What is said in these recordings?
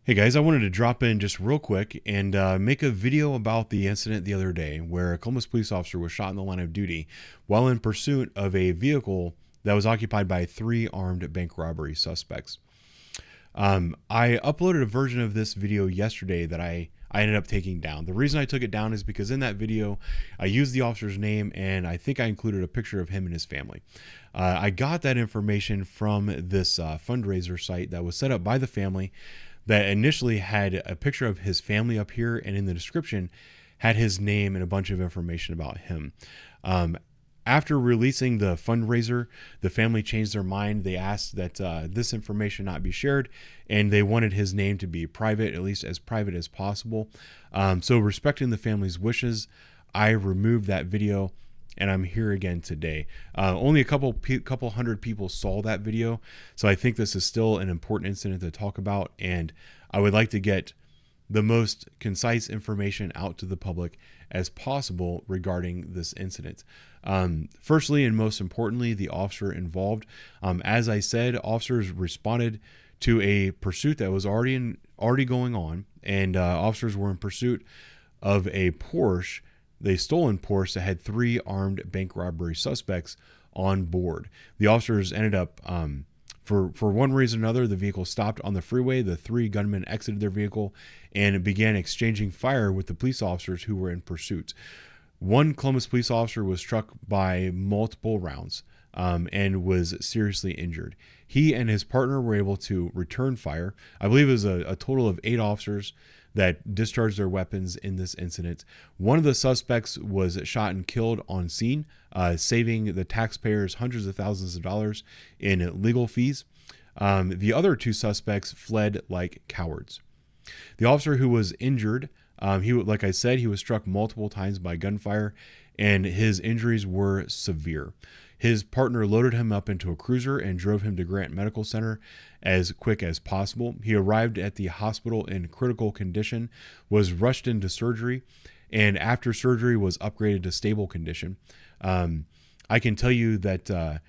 Hey guys, I wanted to drop in just real quick and make a video about the incident the other day where a Columbus police officer was shot in the line of duty while in pursuit of a vehicle that was occupied by 3 armed bank robbery suspects. I uploaded a version of this video yesterday that I ended up taking down. The reason I took it down is because in that video, I used the officer's name and I think I included a picture of him and his family. I got that information from this fundraiser site that was set up by the family that initially had a picture of his family up here, and in the description had his name and a bunch of information about him. After releasing the fundraiser, the family changed their mind. They asked that this information not be shared, and they wanted his name to be private, at least as private as possible. So respecting the family's wishes, I removed that video, and I'm here again today. Only a couple hundred people saw that video, so I think this is still an important incident to talk about, and I would like to get the most concise information out to the public as possible regarding this incident. Firstly, and most importantly, the officer involved. As I said, officers responded to a pursuit that was already going on, and officers were in pursuit of a Porsche. They stolen Porsche that had 3 armed bank robbery suspects on board. The officers ended up, for one reason or another, the vehicle stopped on the freeway. The 3 gunmen exited their vehicle and began exchanging fire with the police officers who were in pursuit. One Columbus police officer was struck by multiple rounds and was seriously injured. He and his partner were able to return fire. I believe it was a total of 8 officers that discharged their weapons in this incident. One of the suspects was shot and killed on scene, saving the taxpayers hundreds of thousands of dollars in legal fees. The other 2 suspects fled like cowards. The officer who was injured, like I said, he was struck multiple times by gunfire, and his injuries were severe. His partner loaded him up into a cruiser and drove him to Grant Medical Center as quick as possible. He arrived at the hospital in critical condition, was rushed into surgery, and after surgery was upgraded to stable condition. I can tell you that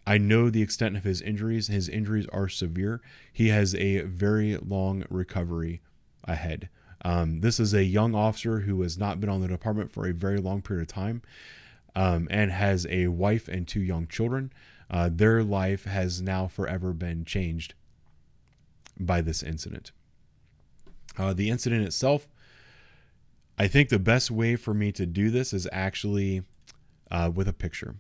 I know the extent of his injuries. His injuries are severe. He has a very long recovery ahead. This is a young officer who has not been on the department for a very long period of time. And has a wife and 2 young children. Their life has now forever been changed by this incident. The incident itself, I think the best way for me to do this is actually with a picture.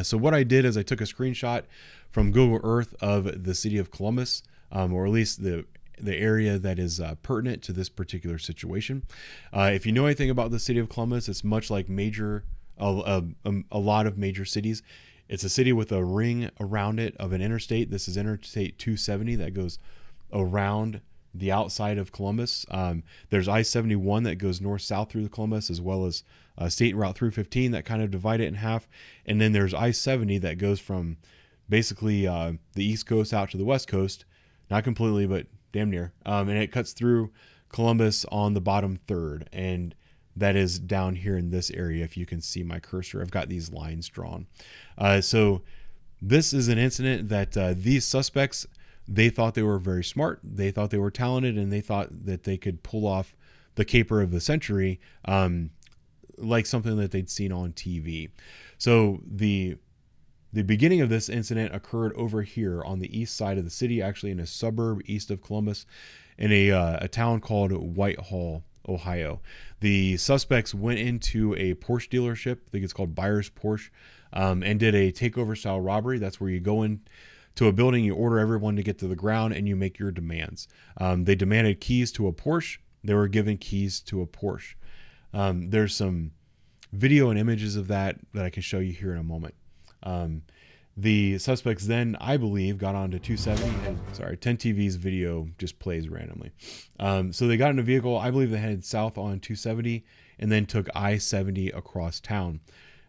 So what I did is I took a screenshot from Google Earth of the city of Columbus, or at least the area that is pertinent to this particular situation. If you know anything about the city of Columbus, it's much like a lot of major cities. It's a city with a ring around it of an interstate. This is Interstate 270 that goes around the outside of Columbus. There's I-71 that goes north-south through the Columbus, as well as State Route 315 that kind of divide it in half. And then there's I-70 that goes from basically the East Coast out to the West Coast. Not completely, but damn near. And it cuts through Columbus on the bottom third. And that is down here in this area. If you can see my cursor, I've got these lines drawn. So this is an incident that these suspects, they thought they were very smart. They thought they were talented, and they thought that they could pull off the caper of the century, like something that they'd seen on TV. So the beginning of this incident occurred over here on the east side of the city, actually in a suburb east of Columbus, in a town called Whitehall, Ohio. The suspects went into a Porsche dealership, I think it's called Buyer's Porsche, and did a takeover style robbery. That's where you go in to a building, you order everyone to get to the ground, and you make your demands. They demanded keys to a Porsche. They were given keys to a Porsche. There's some video and images of that I can show you here in a moment. The suspects then, I believe, got onto 270. And, sorry, 10TV's video just plays randomly. So they got in a vehicle. I believe they headed south on 270 and then took I-70 across town.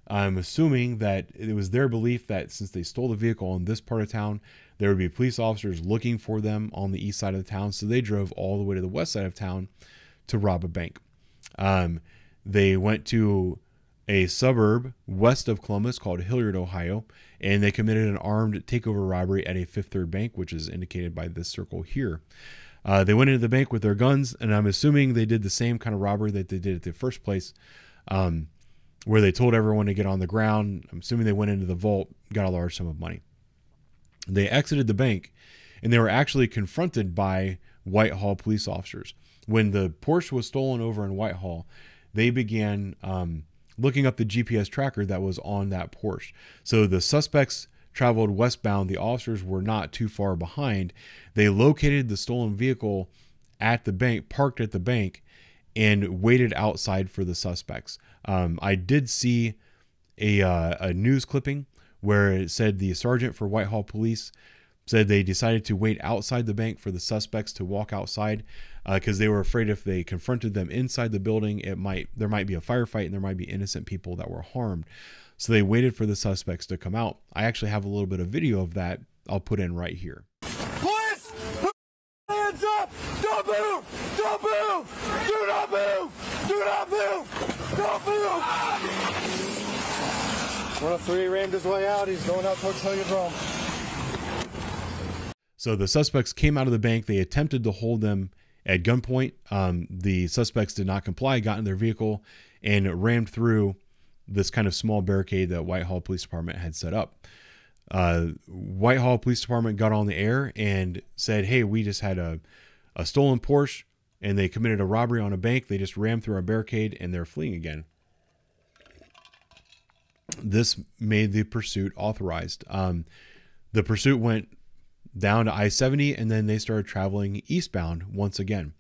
I'm assuming that it was their belief that since they stole the vehicle in this part of town, there would be police officers looking for them on the east side of the town. So they drove all the way to the west side of town to rob a bank. They went to a suburb west of Columbus called Hilliard, Ohio, and they committed an armed takeover robbery at a Fifth Third Bank, which is indicated by this circle here. They went into the bank with their guns, and I'm assuming they did the same kind of robbery that they did at the first place, where they told everyone to get on the ground. I'm assuming they went into the vault, got a large sum of money. They exited the bank, and they were actually confronted by Whitehall police officers. When the Porsche was stolen over in Whitehall, they began looking up the GPS tracker that was on that Porsche. So the suspects traveled westbound. The officers were not too far behind. They located the stolen vehicle at the bank, parked at the bank, and waited outside for the suspects. I did see a news clipping where it said the sergeant for Whitehall Police said they decided to wait outside the bank for the suspects to walk outside because they were afraid if they confronted them inside the building, there might be a firefight and there might be innocent people that were harmed. So they waited for the suspects to come out. I actually have a little bit of video of that I'll put in right here. Police! Hands up! Don't move! Don't move! Do not move! Do not move! Don't move! 103 rammed his way out. He's going out towards Hilliard. So the suspects came out of the bank. They attempted to hold them at gunpoint. The suspects did not comply, got in their vehicle, and rammed through this kind of small barricade that Whitehall Police Department had set up. Whitehall Police Department got on the air and said, hey, we just had a stolen Porsche, and they committed a robbery on a bank. They just rammed through our barricade, and they're fleeing again. This made the pursuit authorized. The pursuit went down to I-70, and then they started traveling eastbound once again.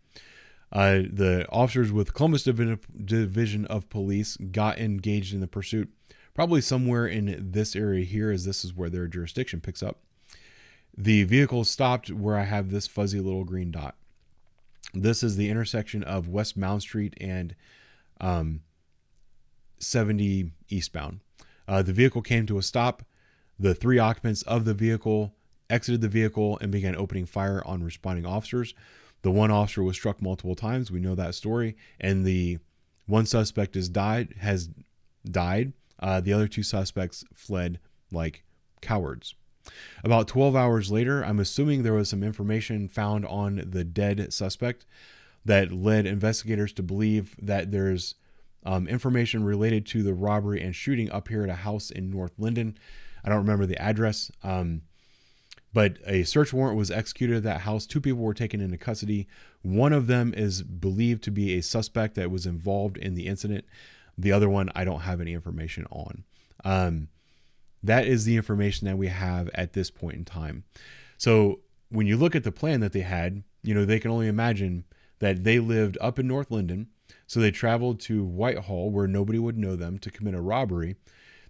The officers with Columbus Division of Police got engaged in the pursuit, probably somewhere in this area here, as this is where their jurisdiction picks up. The vehicle stopped where I have this fuzzy little green dot. This is the intersection of West Mound Street and 70 eastbound. The vehicle came to a stop. The 3 occupants of the vehicle exited the vehicle and began opening fire on responding officers. The 1 officer was struck multiple times. We know that story. And the 1 suspect has died. The other 2 suspects fled like cowards. About 12 hours later, I'm assuming there was some information found on the dead suspect that led investigators to believe that there's information related to the robbery and shooting up here at a house in North Linden. I don't remember the address. But a search warrant was executed at that house. 2 people were taken into custody. One of them is believed to be a suspect that was involved in the incident. The other one, I don't have any information on. That is the information that we have at this point in time. So when you look at the plan that they had, they can only imagine that they lived up in North Linden. So they traveled to Whitehall, where nobody would know them, to commit a robbery.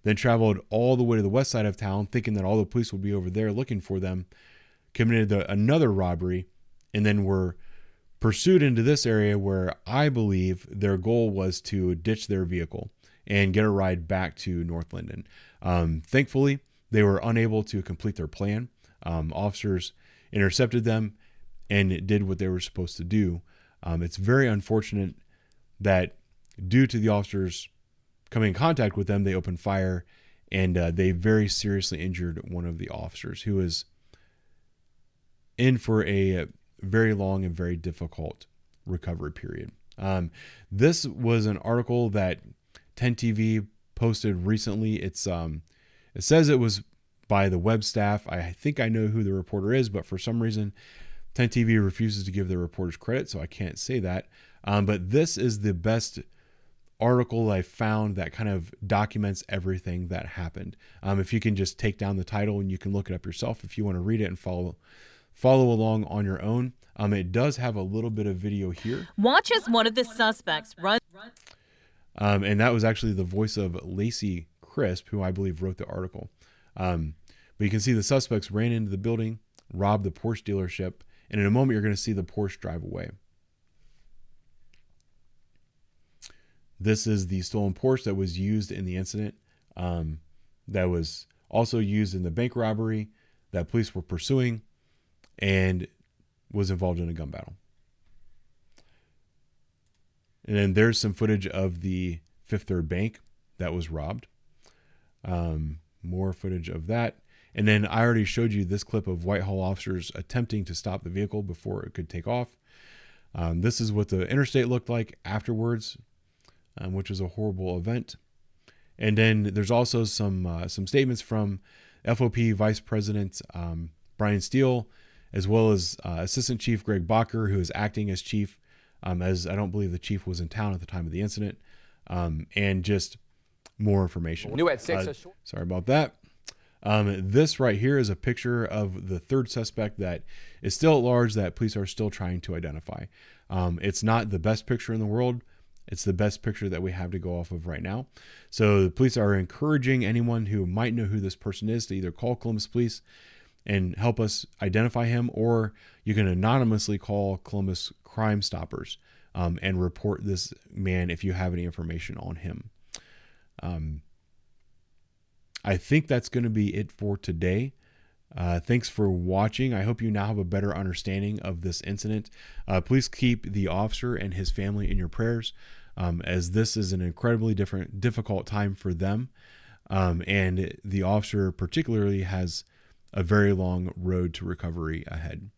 Then traveled all the way to the west side of town, thinking that all the police would be over there looking for them, committed another robbery, and then were pursued into this area where I believe their goal was to ditch their vehicle and get a ride back to North Linden. Thankfully, they were unable to complete their plan. Officers intercepted them and did what they were supposed to do. It's very unfortunate that due to the officers coming in contact with them, they opened fire, and they very seriously injured one of the officers, who is in for a very long and very difficult recovery period. This was an article that 10TV posted recently. It says it was by the web staff. I think I know who the reporter is, but for some reason 10TV refuses to give the reporters credit, so I can't say that. But this is the best article I found that kind of documents everything that happened. If you can just take down the title and you can look it up yourself if you want to read it and follow along on your own. It does have a little bit of video here. Watch as one of the suspects runs. And that was actually the voice of Lacey Crisp, who I believe wrote the article. But you can see the suspects ran into the building, robbed the Porsche dealership, and in a moment you're going to see the Porsche drive away. This is the stolen Porsche that was used in the incident, that was also used in the bank robbery that police were pursuing and was involved in a gun battle. And then there's some footage of the Fifth Third Bank that was robbed. More footage of that. And then I already showed you this clip of Whitehall officers attempting to stop the vehicle before it could take off. This is what the interstate looked like afterwards, which was a horrible event. And then there's also some statements from FOP Vice President Brian Steele, as well as Assistant Chief Greg Bacher, who is acting as chief, as I don't believe the chief was in town at the time of the incident, and just more information. New at 6. Sorry about that. This right here is a picture of the third suspect that is still at large that police are still trying to identify. It's not the best picture in the world. It's the best picture that we have to go off of right now. So the police are encouraging anyone who might know who this person is to either call Columbus Police and help us identify him, or you can anonymously call Columbus Crime Stoppers and report this man if you have any information on him. I think that's going to be it for today. Thanks for watching. I hope you now have a better understanding of this incident. Please keep the officer and his family in your prayers, as this is an incredibly difficult time for them. And the officer particularly has a very long road to recovery ahead.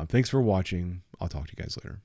Thanks for watching. I'll talk to you guys later.